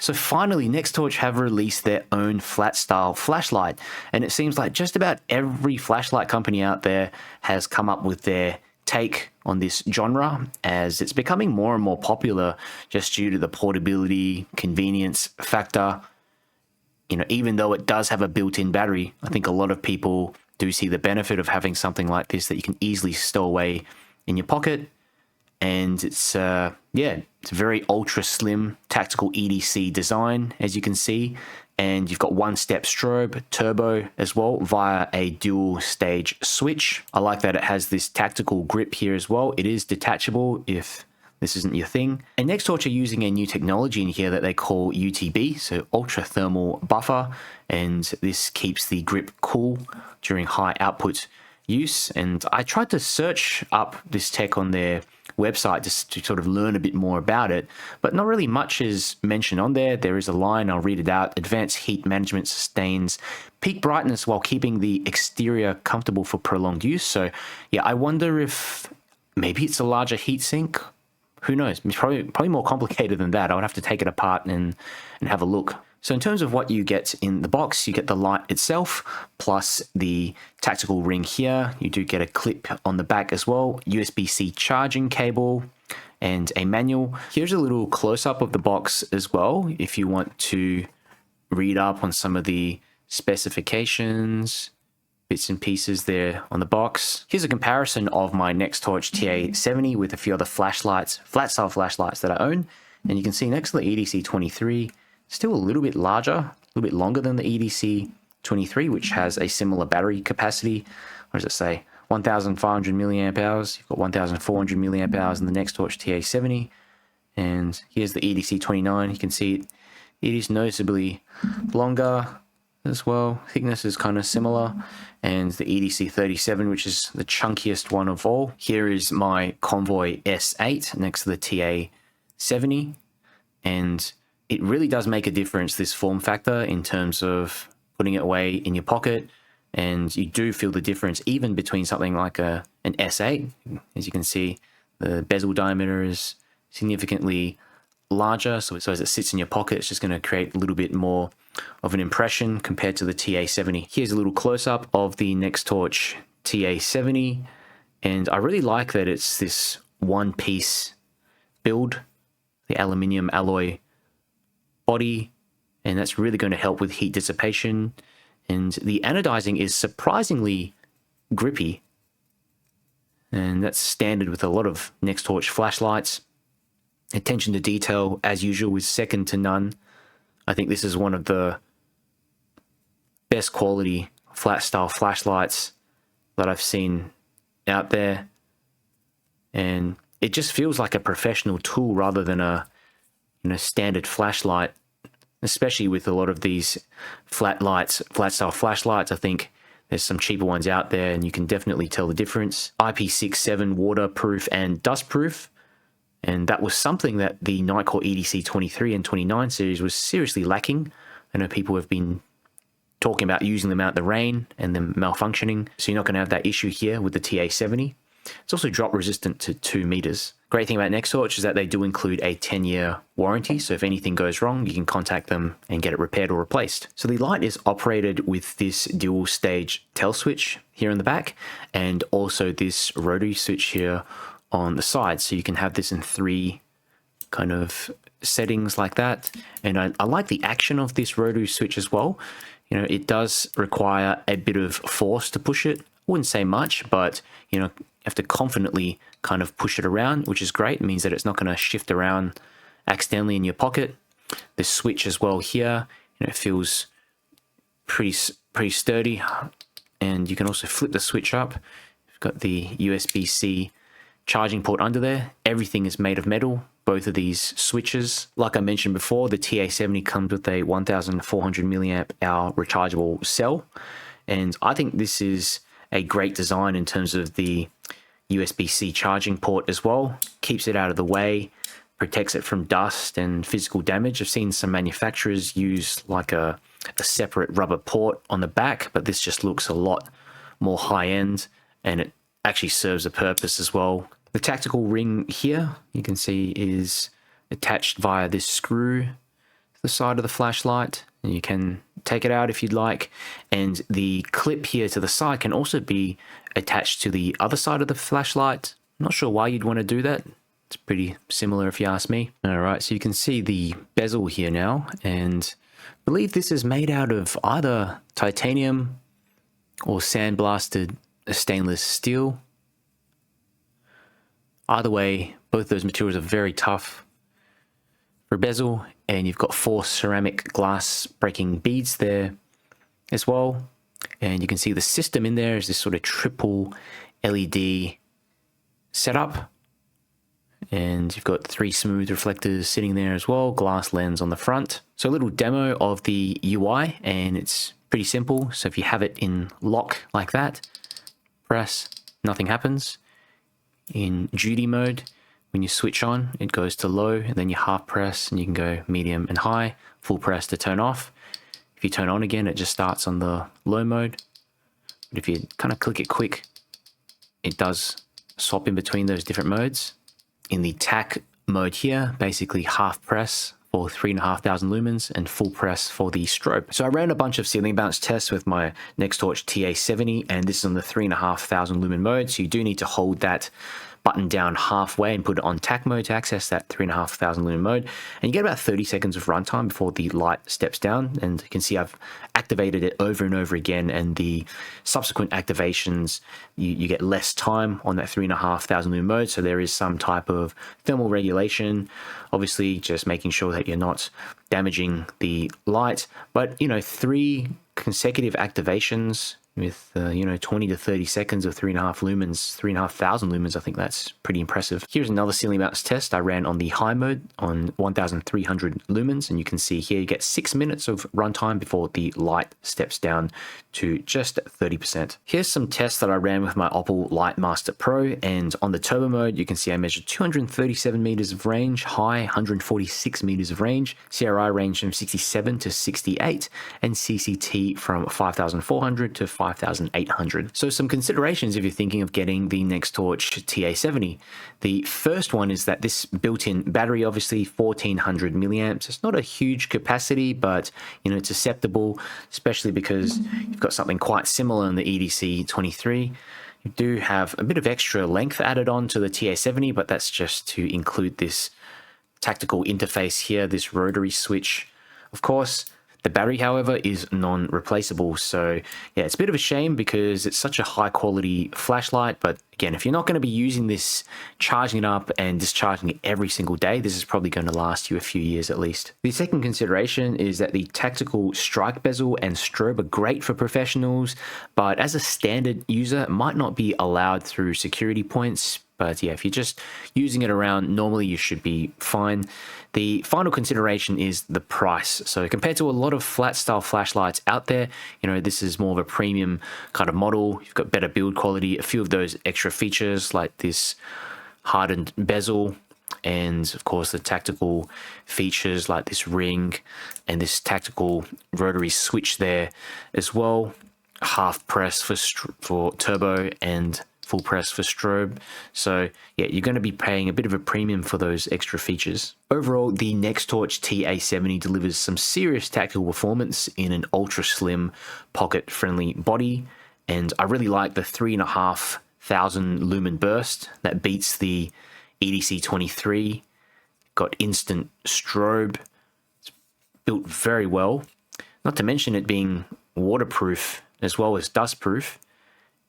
So finally, Nextorch have released their own flat style flashlight, and it seems like just about every flashlight company out there has come up with their take on this genre, as it's becoming more and more popular just due to the portability, convenience factor. You know, even though it does have a built-in battery, I think a lot of people do see the benefit of having something like this that you can easily stow away in your pocket. And it's it's a very ultra slim tactical EDC design, as you can see. And you've got one-step strobe, turbo as well, via a dual stage switch. I like that it has this tactical grip here as well. It is detachable if this isn't your thing. And Nextorch are using a new technology in here that they call UTB, so ultra thermal buffer. And this keeps the grip cool during high output use. And I tried to search up this tech on their website just to sort of learn a bit more about it, but not really much is mentioned on there. There is a line, I'll read it out. Advanced heat management sustains peak brightness while keeping the exterior comfortable for prolonged use. So yeah, I wonder if maybe it's a larger heat sink. Who knows? It's probably more complicated than that. I would have to take it apart and have a look. So in terms of what you get in the box, you get the light itself, plus the tactical ring here. You do get a clip on the back as well, USB-C charging cable, and a manual. Here's a little close-up of the box as well, if you want to read up on some of the specifications, bits and pieces there on the box. Here's a comparison of my Nextorch TA70 with a few other flashlights, flat-style flashlights that I own. And you can see next to the EDC23, still a little bit larger, a little bit longer than the EDC23, which has a similar battery capacity. What does it say? 1,500 milliamp hours. You've got 1,400 milliamp hours in the Nextorch TA70. And here's the EDC29. You can see it is noticeably longer as well. Thickness is kind of similar. And the EDC37, which is the chunkiest one of all. Here is my Convoy S8 next to the TA70. And it really does make a difference, this form factor, in terms of putting it away in your pocket. And you do feel the difference even between something like an S8. As you can see, the bezel diameter is significantly larger. So as it sits in your pocket, it's just going to create a little bit more of an impression compared to the TA70. Here's a little close-up of the Nextorch TA70. And I really like that it's this one-piece build, the aluminium alloy body, and that's really going to help with heat dissipation. And the anodizing is surprisingly grippy, and that's standard with a lot of Nextorch flashlights. Attention to detail, as usual, is second to none. I think this is one of the best quality flat style flashlights that I've seen out there, and it just feels like a professional tool rather than a standard flashlight, especially with a lot of these flat style flashlights. I think there's some cheaper ones out there and you can definitely tell the difference. IP67 waterproof and dustproof. And that was something that the Nightcore EDC 23 and 29 series was seriously lacking. I know people have been talking about using them out in the rain and them malfunctioning. So you're not going to have that issue here with the TA70. It's also drop resistant to 2 meters. Great thing about Nextorch is that they do include a 10-year warranty, so if anything goes wrong, you can contact them and get it repaired or replaced. So the light is operated with this dual stage tail switch here in the back, and also this rotary switch here on the side. So you can have this in 3 kind of settings like that. And I like the action of this rotary switch as well. You know, it does require a bit of force to push it. I wouldn't say much, but you have to confidently kind of push it around, which is great. It means that it's not going to shift around accidentally in your pocket. The switch as well here, it feels pretty sturdy, and you can also flip the switch up. You've got the USB-C charging port under there. Everything is made of metal, both of these switches. Like I mentioned before, the TA70 comes with a 1,400 milliamp hour rechargeable cell, and I think this is a great design in terms of the USB-C charging port as well. Keeps it out of the way, protects it from dust and physical damage. I've seen some manufacturers use like a separate rubber port on the back, but this just looks a lot more high-end, and it actually serves a purpose as well. The tactical ring here, you can see, is attached via this screw the side of the flashlight, and you can take it out if you'd like. And the clip here to the side can also be attached to the other side of the flashlight. I'm not sure why you'd want to do that. It's pretty similar if you ask me. All right, so you can see the bezel here now, and I believe this is made out of either titanium or sandblasted stainless steel. Either way, both those materials are very tough for bezel, and you've got 4 ceramic glass breaking beads there as well. And you can see the system in there is this sort of triple LED setup. And you've got 3 smooth reflectors sitting there as well, glass lens on the front. So a little demo of the UI, and it's pretty simple. So if you have it in lock like that, press, nothing happens. In duty mode, when you switch on, it goes to low, and then you half press and you can go medium and high, full press to turn off. If you turn on again, it just starts on the low mode. But if you kind of click it quick, it does swap in between those different modes. In the tack mode here, basically half press for 3,500 lumens and full press for the strobe. So I ran a bunch of ceiling bounce tests with my Nextorch TA70, and this is on the 3,500 lumen mode. So you do need to hold that button down halfway and put it on tack mode to access that 3,500 lumen mode. And you get about 30 seconds of runtime before the light steps down. And you can see I've activated it over and over again, and the subsequent activations, you get less time on that 3,500 lumen mode. So there is some type of thermal regulation, obviously just making sure that you're not damaging the light. But, 3 consecutive activations with 20 to 30 seconds of 3,500 lumens, I think that's pretty impressive. Here's another ceiling bounce test I ran on the high mode on 1,300 lumens, and you can see here you get 6 minutes of runtime before the light steps down to just 30%. Here's some tests that I ran with my Opal Lightmaster Pro, and on the turbo mode, you can see I measured 237 meters of range, high 146 meters of range, CRI range from 67 to 68, and CCT from 5,400 to 5,800. So some considerations if you're thinking of getting the Nextorch TA70. The first one is that this built-in battery, obviously 1,400 milliamps. It's not a huge capacity, but it's acceptable, especially because you've got something quite similar in the EDC23. You do have a bit of extra length added on to the TA70, but that's just to include this tactical interface here, this rotary switch. Of course, the battery, however, is non-replaceable. So yeah, it's a bit of a shame because it's such a high quality flashlight. But again, if you're not going to be using this, charging it up and discharging it every single day, this is probably going to last you a few years at least. The second consideration is that the tactical strike bezel and strobe are great for professionals, but as a standard user, it might not be allowed through security points. But yeah, if you're just using it around normally, you should be fine. The final consideration is the price. So compared to a lot of flat style flashlights out there, this is more of a premium kind of model. You've got better build quality, a few of those extra features like this hardened bezel, and of course the tactical features like this ring and this tactical rotary switch there as well. Half press for turbo and full press for strobe. So yeah, you're going to be paying a bit of a premium for those extra features. Overall, the Nextorch TA70 delivers some serious tactical performance in an ultra slim pocket friendly body. And I really like the 3,500 lumen burst that beats the EDC23. Got instant strobe. It's built very well. Not to mention it being waterproof as well as dustproof.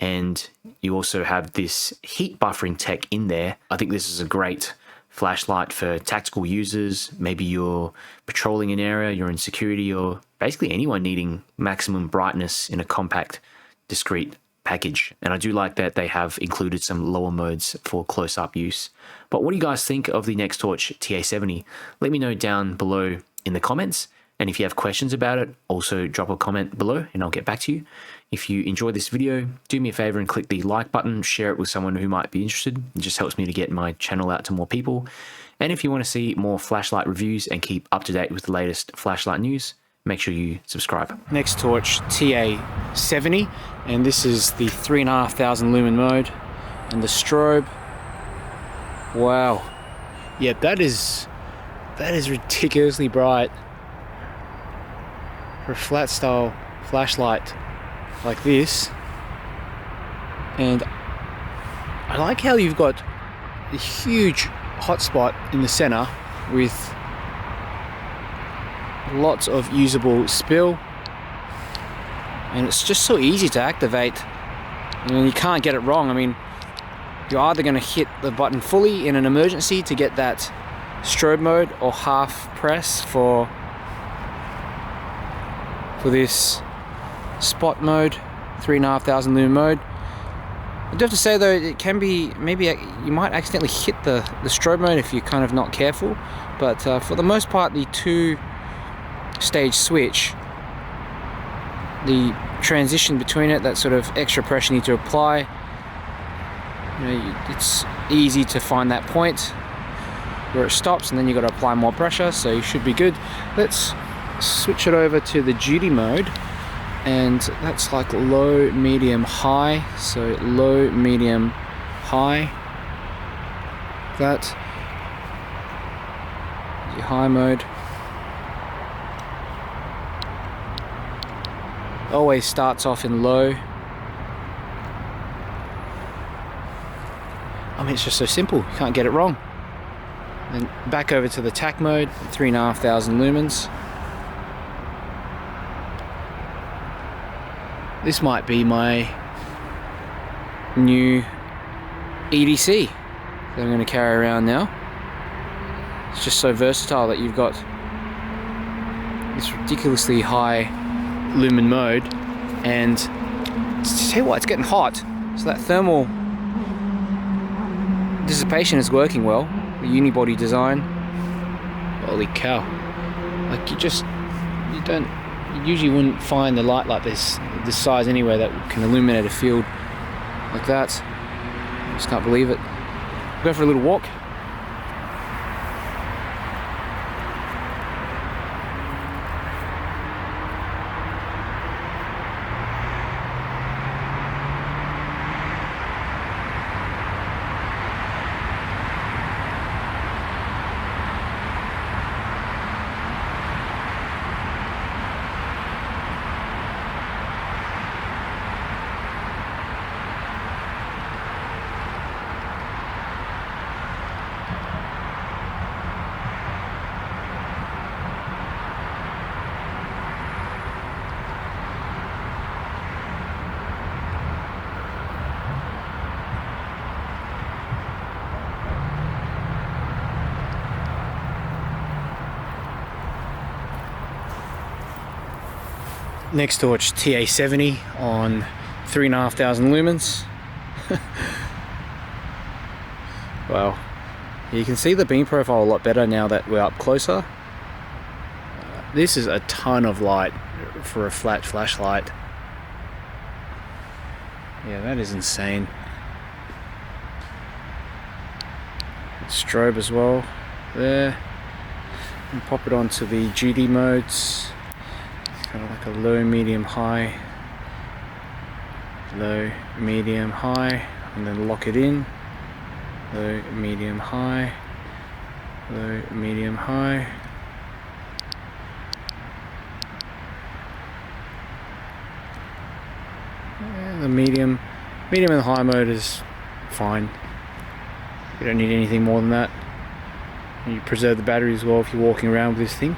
And you also have this heat buffering tech in there. I think this is a great flashlight for tactical users. Maybe you're patrolling an area, you're in security, or basically anyone needing maximum brightness in a compact, discreet package. And I do like that they have included some lower modes for close-up use. But what do you guys think of the Nextorch TA70? Let me know down below in the comments. And if you have questions about it, also drop a comment below and I'll get back to you. If you enjoyed this video, do me a favor and click the like button, share it with someone who might be interested. It just helps me to get my channel out to more people. And if you want to see more flashlight reviews and keep up to date with the latest flashlight news, make sure you subscribe. Nextorch TA70, and this is the 3,500 lumen mode and the strobe. Wow. Yeah, that is ridiculously bright. for a flat style flashlight like this. And I like how you've got a huge hotspot in the center with lots of usable spill, and it's just so easy to activate. I mean, you can't get it wrong. I mean, you're either going to hit the button fully in an emergency to get that strobe mode, or half press for this spot mode, 3,500 lumen mode. I do have to say though, it can be, maybe you might accidentally hit the strobe mode if you're kind of not careful, but for the most part, the 2-stage switch, the transition between it, that sort of extra pressure you need to apply, you know, it's easy to find that point where it stops, and then you've got to apply more pressure, so you should be good. Let's switch it over to the duty mode, and that's like low, medium, high. So low, medium, high. That is your high mode. Always starts off in low. I mean, it's just so simple, you can't get it wrong. Then back over to the tack mode, 3,500 lumens. This might be my new EDC that I'm going to carry around now. It's just so versatile that you've got this ridiculously high lumen mode, and to tell you what, it's getting hot, so that thermal dissipation is working well. The unibody design, holy cow, like you usually wouldn't find the light like this size anywhere that can illuminate a field like that. I just can't believe it. We'll go for a little walk. Nextorch TA70 on 3,500 lumens. Wow, you can see the beam profile a lot better now that we're up closer. This is a ton of light for a flat flashlight. Yeah, that is insane. Strobe as well there, and pop it onto the duty modes. Kind of like a low, medium, high, low, medium, high, and then lock it in. Low, medium, high, low, medium, high. Yeah, the medium and the high mode is fine. You don't need anything more than that. You preserve the battery as well if you're walking around with this thing.